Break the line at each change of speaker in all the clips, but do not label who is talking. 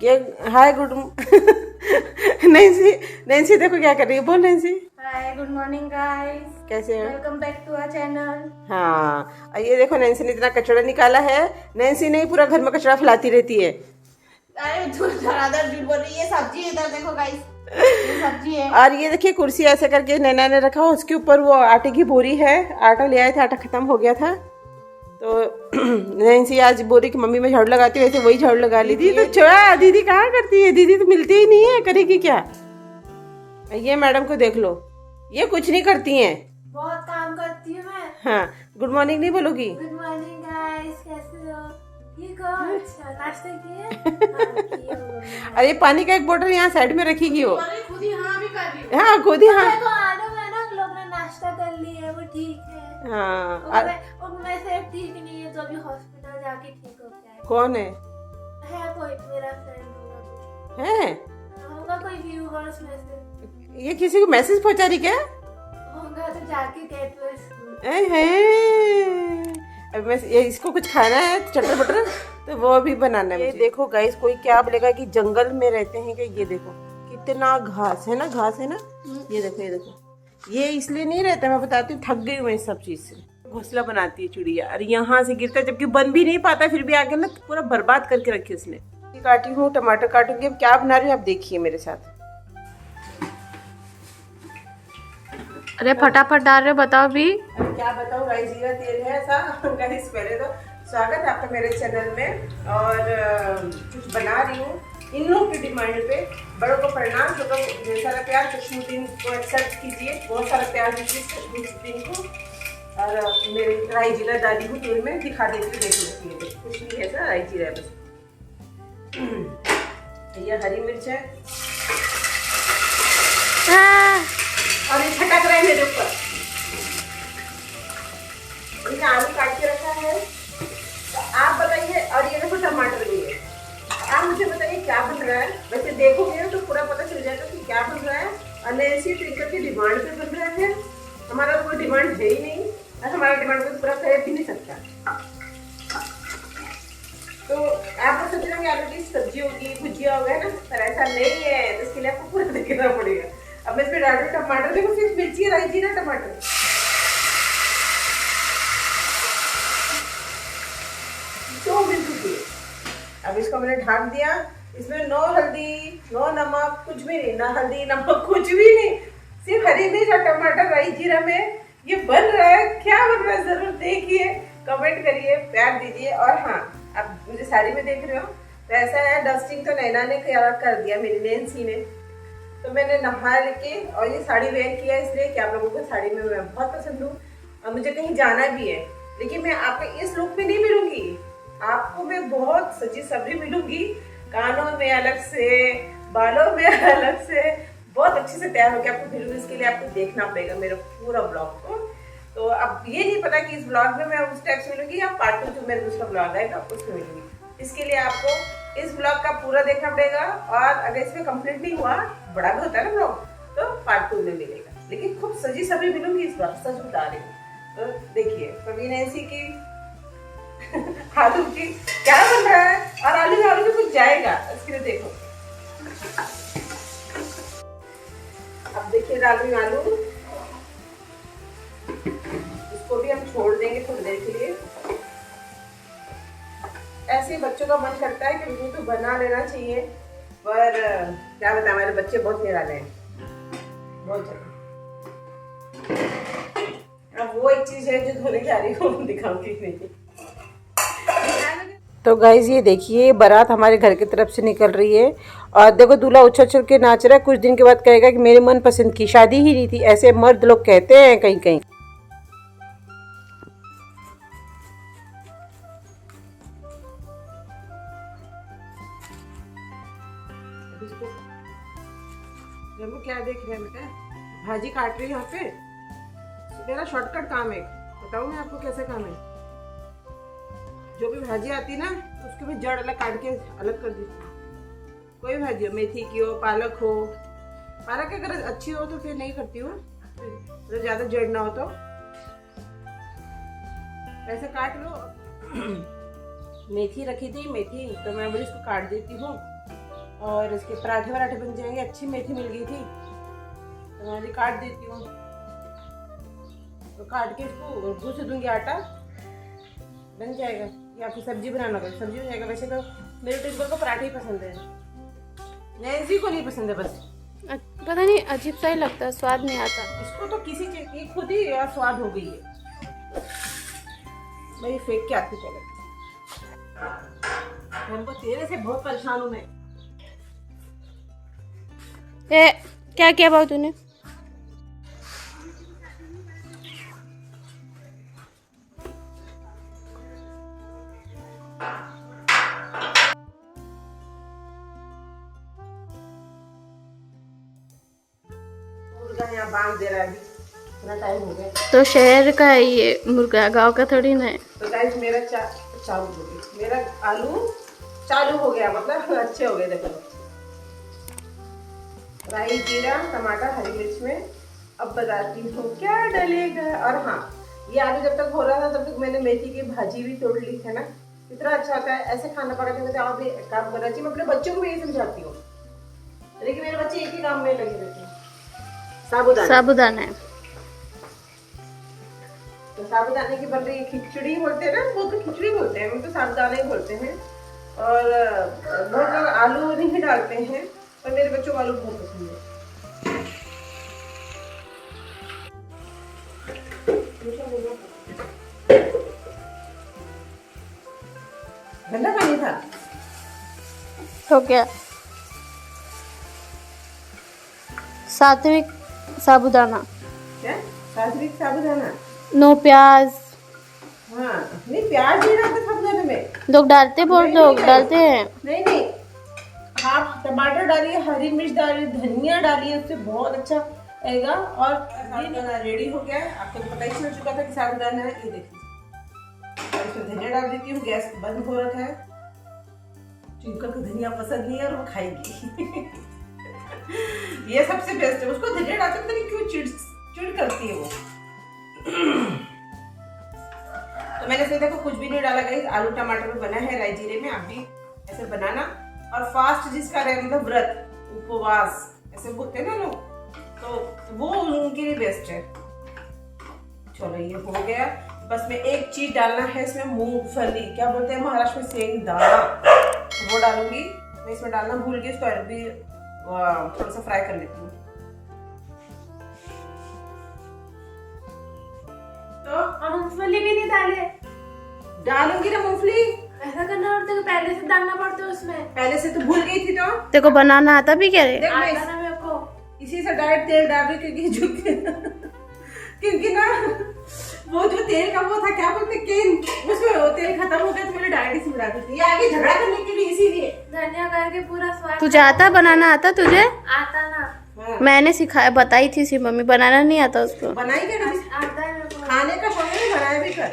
ये hi good Nancy Nancy देखो क्या कर रही है, बोल Nancy.
Hi good morning guys,
कैसे हो?
Welcome back to our channel.
हाँ, और ये देखो नैन्सी ने इतना कचरा निकाला है। नैन्सी नहीं पूरा घर में कचरा फैलाती रहती है।
अरे धड़ाधड़ झूठ बोल रही है। सब्जी इधर देखो गाइस, ये सब्जी है।
और ये देखिए कुर्सी ऐसे करके नैना ने रखा, उसके ऊपर वो आटे की बोरी है। आटा ले आए थे, आटा खत्म हो गया था तो नैन्सी आज बोरी की मम्मी में झाड़ू लगाती है, वैसे वही झाड़ू लगा ली थी। तो छोड़ा, दीदी कहाँ करती है? दीदी तो मिलती ही नहीं है, करेगी क्या? ये मैडम को देख लो, ये कुछ नहीं करती हैं।
बहुत काम करती हूँ मैं।
हाँ, गुड मॉर्निंग नहीं बोलोगी?
गुड मॉर्निंग गाइस, कैसे हो? ठीक हो? अच्छा, नाश्ता किए?
अरे पानी का एक बोतल यहाँ साइड में रखी हो।
खुद ही हाँ भी कर रही हूँ।
हाँ खुद ही हाँ।
देखो आलू में ना लोग ने नाश्ता कर लिया है, वो ठीक है।
हाँ
मैं से ठीक नहीं है तो अभी हॉस्पिटल जाके ठीक हो गया
कौन है
कोई मेरा फ्रेंड होगा,
है?
होगा कोई व्यूअर्स में से।
ये किसी को मैसेज पहुंचा रही क्या?
होगा तो जाके कहते स्कूल।
अब मैं ये इसको कुछ खाना है चटर बटर, तो वो भी बनाना है। ये देखो गाइस, कोई क्या बोलेगा कि जंगल में रहते हैं क्या? ये देखो कितना घास है ना, घास है ना। ये देखो, ये देखो, ये इसलिए नहीं रहता, मैं बताती हूँ, थक गई हूँ मैं इस सब चीज से। घोंसला बनाती है चिड़िया, और यहाँ से गिरता है, जबकि बन भी नहीं पाता, फिर भी आगे ना पूरा बर्बाद करके रखी उसने। काटी हूँ, टमाटर काटूंगी। अब क्या बना रही हूँ आप देखिए मेरे साथ।
अरे फटाफट डाल रहे, बताओ भी।
अरे क्या बताऊँ, राई जीरा तेल है ऐसा। गाइस पहले तो स्वागत है आपका मेरे चैनल में, और कुछ बना रही हूँ इन लोगों की डिमांड पे। बड़ों को प्रणाम, छोटों को ढेर सारा प्यार। खुशबुद्दीन को एक्सेप्ट कीजिए, बहुत सारा प्यार दीजिए खुशबुद्दीन को। और मेरे राई जीरा डाली हूँ तेल में, दिखा देती हूँ, देख लो। कुछ नहीं है सर, राई जीरा है बस। ये हरी मिर्च है और ये छटक रहा है मेरे ऊपर। ये आलू काट के रखा है, तो आप बताइए। और ये देखो टमाटर भी है। आप मुझे बताइए क्या बन रहा है। वैसे देखोगे तो पूरा पता चल जाएगा कि क्या बन रहा है। और नैन्सी ट्विंकल की डिमांड पे बन रहा है। हमारा कोई डिमांड है ही नहीं, और हमारा डिमांड को पूरा कर भी नहीं सकता। तो आप सोच रहे होंगे आलू की सब्जी होगी, भुजिया होगा ना, पर ऐसा नहीं है। तो इसके लिए आपको पूरा देखना पड़ेगा। अब मैं इसमें डाल रही हूँ टमाटर। देखो सिर्फ मिर्ची, राई जीरा, टमाटर। दो मिनट की। अब इसको मैंने ढक दिया। इसमें नो हल्दी, नो नमक, कुछ भी नहीं। ना हल्दी नमक कुछ भी नहीं, सिर्फ हरी मिर्च और टमाटर, राई जीरा में ये बन रहा है। क्या बन रहा है जरूर देखिए, कमेंट करिए, प्यार दीजिए। और हाँ, अब मुझे साड़ी में देख रहे हो तो ऐसा है, डस्टिंग तो नैना ने कर दिया, मेरी नैन्सी ने। तो मैंने नहा लेके और ये साड़ी वेयर किया, इसलिए कि आप लोगों को साड़ी में मैं बहुत पसंद हूँ और मुझे कहीं जाना भी है। लेकिन मैं आपको इस लुक में नहीं मिलूंगी, आपको मैं बहुत सजी सब्री मिलूंगी। कानों में अलग से, बालों में अलग से, बहुत अच्छे से तैयार होकर आपको मिलूंगी। इसके लिए आपको देखना पड़ेगा मेरा पूरा ब्लॉग को। तो अब ये नहीं पता कि इस ब्लॉग में मैं उस टाइप से मिलूंगी या पार्ट 2 जो मेरा दूसरा ब्लॉग आएगा उसमें मिलूंगी। इसके लिए आपको इस ब्लॉग का पूरा देखना पड़ेगा। और अगर इसमें कंप्लीट नहीं हुआ, बड़ा भी होता है ना ब्लॉग, तो पार्ट 2 में मिलेगा। लेकिन खूब सजी सभी मिलूंगी इस बार, सच बता रही हूँ। तो देखिए कभी नैन्सी की आलू की क्या बन रहा है, और आलू में कुछ जाएगा, इसके लिए देखो। अब देखिए डाल रही हूँ आलू। इसको भी हम छोड़ देंगे थोड़ी देर के लिए। ऐसे ही बच्चों का मन करता है कि उनको तो बना लेना चाहिए, पर क्या बताएं, हमारे बच्चे बहुत निराले हैं, बहुत ज्यादा। अब वो एक चीज है जो धोने जा रही हूँ, दिखाऊंगी नहीं। तो गाइज ये देखिए, बारात हमारे घर की तरफ से निकल रही है। और देखो दूल्हा उछल उछल के नाच रहा है। कुछ दिन के बाद कहेगा कि मेरे मन पसंद की शादी ही नहीं थी, ऐसे मर्द लोग कहते हैं कहीं कहीं। क्या देख रहे हैं बेटा? भाजी काट रही है यहाँ पे। मेरा शॉर्टकट काम है, बताऊँ मैं आपको कैसे काम है। जो भी भाजी आती ना, उसके भी जड़ अलग काट के अलग कर दी। कोई भाजी हो, मेथी की हो, पालक हो। पालक अगर अच्छी हो तो फिर नहीं करती हूँ, तो ज़्यादा जड़ ना हो तो ऐसे काट लो। मेथी रखी थी, मेथी तो मैं बोली इसको काट देती हूँ। और इसके पराठे वराठे बन जाएंगे। अच्छी मेथी मिल गई थी तो मैं भी काट देती हूँ, तो काट के इसको गूंथ दूंगी, आटा बन जाएगा। या फिर सब्जी बनाना होगा, सब्जी हो जाएगा। वैसे तो मेरे टिब्बर को पराठे ही पसंद है, नैन्सी को नहीं पसंद है बस।
पता नहीं अजीब सा ही लगता है, स्वाद नहीं आता
इसको तो किसी चीज की खुद ही यार स्वाद हो गई है। मैं फेंक के आती चले, हमको तेरे से बहुत परेशान हूँ मैं।
क्या किया बाबू तूने?
यहाँ बांध दे रहा है, अभी इतना टाइम हो गया।
तो शहर का है ये मुर्गा, गांव का थोड़ी ना है।
तो गाइस मेरा चालू हो गया, मेरा आलू चालू हो गया, मतलब अच्छे हो गए। देखो राई, जीरा, टमाटर, हरी मिर्च में। अब बताती हूँ क्या डलेगा। और हाँ, ये आलू जब तक हो रहा था तब तक मैंने मेथी की भाजी भी तोड़ ली है ना। इतना अच्छा होता है ऐसे खाना पका के। आप भी काम करना चाहिए। मैं अपने बच्चों को भी यही समझाती हूँ, लेकिन मेरे बच्चे एक ही काम में लगे रहते हैं,
साबुदाना है।
तो साबुदाने की बन रही खिचड़ी बोलते हैं ना, वो तो खिचड़ी बोलते हैं, हम तो साबुदाना ही बोलते हैं। और बहुत लोग आलू नहीं डालते हैं, पर मेरे बच्चों को आलू बहुत पसंद है। गंदा पानी था
तो क्या? सात्विक साबुदाना।
क्या सात्विक साबुदाना?
नो प्याज।
हाँ नहीं, प्याज नहीं डालते साबुदाने में।
लोग डालते, बहुत लोग डालते हैं।
नहीं नहीं, आप टमाटर डालिए, हरी मिर्च डालिए, धनिया डालिए, उससे बहुत अच्छा आएगा। और साबुदाना रेडी हो गया है। आपको तो पता ही चल चुका था कि साबुदाना है। ये देखिए, और इसमें धनिया डाल देती हूँ। गैस बंद हो रखा है। ट्विंकल को धनिया पसंद नहीं है और वो खाएगी। ये सबसे बेस्ट है। उसको धनिया डालते पता नहीं क्यों चिड़ करती है वो। तो मैंने इसमें देखो कुछ भी नहीं डाला गाइस। आलू टमाटर में बना है राई जीरे में। आप भी ऐसे बनाना। और फास्ट जिसका रहे, मतलब व्रत, उपवास ऐसे बोलते हैं ना लोग, तो वो उनके लिए बेस्ट है। चलो ये हो गया। बस में एक चीज डालना है इसमें, मूंगफली, क्या बोलते हैं महाराष्ट्र में, सेंग दाना, वो डालूंगी मैं। इसमें डालना भूल गई, इसको अभी थोड़ा सा फ्राई कर लेती हूँ। तो
मूंगफली भी नहीं डाले?
डालूंगी ना मूंगफली।
ऐसा करना पड़ता है, पहले से डालना पड़ता है उसमें।
पहले से तो भूल गई थी। तो
तेरे को बनाना आता भी क्या रे?
आता ना मेरे को। इसी से डायरेक्ट तेल डाल रही, क्योंकि ना वो जो तेल का वो था, क्या बोलते केन, उसमें वो तेल खत्म हो गया तो मैंने डायरेक्ट इसमें डाल दी। ये आगे झगड़ा करने के लिए, इसीलिए
धनिया करके पूरा स्वाद। तुझे आता बनाना? आता तुझे? आता ना।
हाँ।
मैंने सिखाया, बताई थी सी मम्मी, बनाना नहीं आता उसको।
बनाई क्या कभी? आता है मेरे को। खाने का शौक है, बनाया भी कर।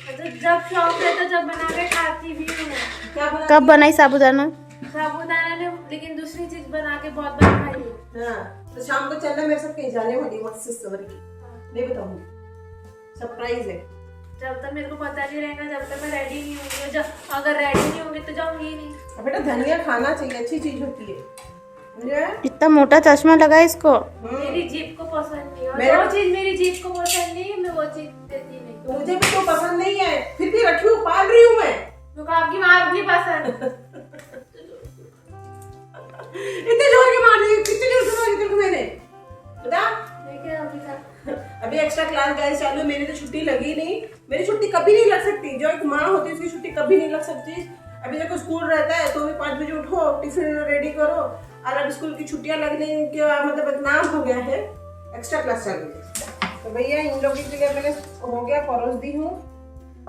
तो जब शौक है तो जब बना के खाती भी हूँ।
क्या बना?
कब बनाई साबुदाना? साबुदाना ने, लेकिन दूसरी चीज बना के बहुत बार खाई है।
हाँ, तो शाम को चलना मेरे साथ कहीं जाने वाली मस्त सवर की। नहीं बताऊंगी, सरप्राइज है।
जब तक मेरे को पता नहीं रहेगा, जब तक मैं रेडी नहीं होंगी, जब अगर रेडी नहीं होंगी तो जाऊंगी नहीं।
बेटा धनिया खाना चाहिए, अच्छी चीज होती है।
इतना मोटा चश्मा लगा इसको। मेरी जीभ को पसंद नहीं, और
मेरा
जो चीज मेरी जीभ को पसंद नहीं है मैं वो चीज देती नहीं।
तो मुझे भी तो पसंद नहीं है, फिर भी रखी हूँ, पाल रही हूँ मैं।
तो आपकी माँ नहीं पसंद।
इतने जोर के मार रही, कितने जोर से मारी तुमको मैंने, बता? अभी एक्स्ट्रा क्लास गाइस चालू। मेरी तो छुट्टी लगी नहीं। मेरी छुट्टी कभी नहीं लग सकती। जो एक माँ होती है उसकी छुट्टी कभी नहीं लग सकती। अभी देखो स्कूल रहता है तो भी 5 बजे उठो, टिफिन रेडी करो। और अब स्कूल की छुट्टियां लगने के मतलब बदनाम हो गया है, एक्स्ट्रा क्लास चल रही है। तो भैया इन लोगों के लिए मैंने हो गया परोस दी हूँ।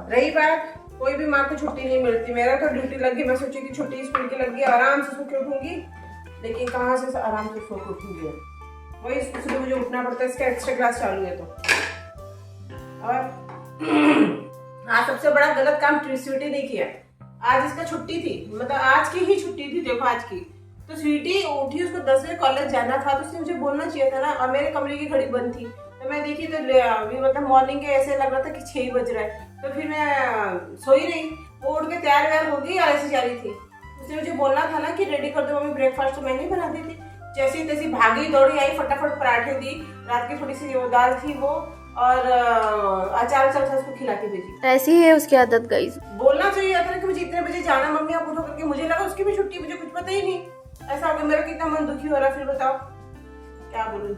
रही बात, कोई भी माँ को छुट्टी नहीं मिलती। मेरा तो ड्यूटी लगी, मैं सोची कि छुट्टी स्कूल की लगी, आराम से सो के उठूंगी, लेकिन कहाँ से आराम से सो के उठूंगी। वही इसलिए मुझे उठना पड़ता है, इसका एक्स्ट्रा क्लास चालू है तो। और आज सबसे बड़ा गलत काम स्वीटी ने किया। आज इसका छुट्टी थी, मतलब आज की ही छुट्टी थी। देखो आज की तो स्वीटी उठी, उसको 10 बजे कॉलेज जाना था, तो उसने मुझे बोलना चाहिए था ना। और मेरे कमरे की घड़ी बंद थी, तो मैं देखी तो अभी मतलब मॉर्निंग के ऐसे लग रहा था कि 6 बज रहा है। तो फिर मैं सोई रही, वो उठ के तैयार व्यार होगी और ऐसे जा रही थी। उसने मुझे बोलना था ना कि रेडी कर दो मम्मी ब्रेकफास्ट, तो मैं नहीं बनाती थी। जैसी तैसी भागी दौड़ी आई, फटाफट पराठे दी, रात की थोड़ी सी वो दाल थी वो, और अचार चल उसको खिलाती भेजी।
ऐसी है उसकी आदत गाइस।
बोलना चाहिए था ना कि मुझे इतने बजे जाना, मम्मी आप उठो करके। मुझे लगा उसकी भी छुट्टी, मुझे कुछ पता ही नहीं। ऐसा हो गया, मेरा कितना मन दुखी हो रहा, फिर बताओ क्या बोलूं,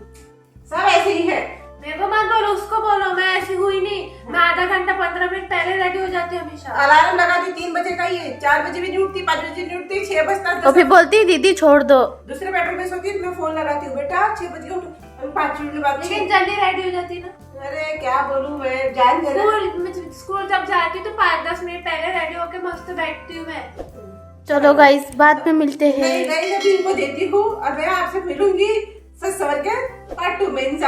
सब ऐसे ही है।
मेरे को मत बोलो, उसको बोलो, मैं ऐसी हुई नहीं। मैं आधा घंटा 15 मिनट पहले रेडी हो जाती हूँ हमेशा।
अलार्म लगाती 3 बजे का ही है, 4 बजे भी नहीं उठती, 5 बजे नहीं उठती, 6 बजता
तो फिर बोलती दीदी छोड़ दो।
दूसरे बेडरूम में सोती है, मैं फोन लगाती हूँ, बेटा 6 बजे उठो, 5 मिनट बाद।
लेकिन जल्दी रेडी हो जाती ना।
अरे क्या बोलूं मैं, जान दे रहा।
स्कूल जब जाती हूँ तो 5-10 मिनट पहले रेडी होके मस्त बैठती हूँ मैं। चलो गाइस, बाद में मिलते हैं।
नहीं अभी इनको देती हूँ, अब मैं आपसे मिलूंगी सच समझ के पार्ट 2 में।